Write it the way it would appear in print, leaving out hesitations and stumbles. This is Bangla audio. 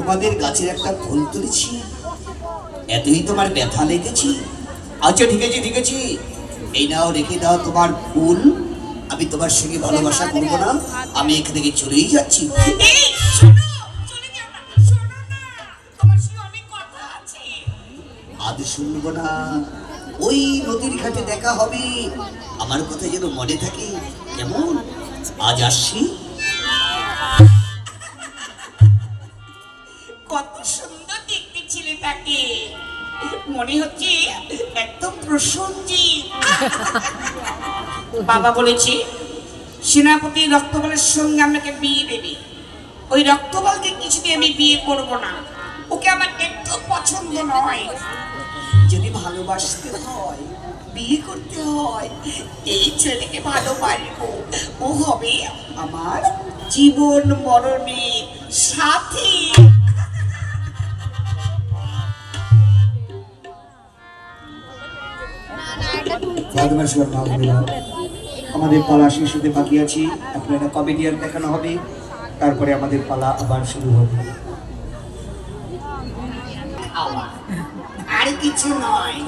তোমাদের গাছের একটা ফুল তুলেছি, এতই তোমার ব্যথা লেগেছি। আচ্ছা ঠিক আছে ঠিক আছে, এই নাও রেখে দাও তোমার ফুল। আমি তোমার সঙ্গে ভালোবাসা করবো না, আমি এখান থেকে চলেই যাচ্ছি। আজ শুনবো না, ওই নদীর ঘাটে দেখা হবে। আমার কথা যেন মনে থাকে, কেমন? আজ আসছি। কত সুন্দর দেখতে ছেলেটাকে, মনে হচ্ছে একদম প্রসঞ্জিৎ। বাবা বলেছে সেনাপতি রক্তবলের সঙ্গে আমাকে বিয়ে দেবে। ওই রক্তবলকে কিছুতে আমি বিয়ে করব না, ওকে আমার একটু পছন্দ নয়। যদি ভালোবাসতে হয়, বিয়ে করতে হয়, এই ছেলেকে ভালোবাসবো। ও হবে আমার জীবন মরণের সাথী। আমাদের পালা শেষ হতে বাকি আছি, আপনারা কমেডিয়ান দেখানো হবে, তারপরে আমাদের পালা আবার শুরু হবে। আর কিছু নয়।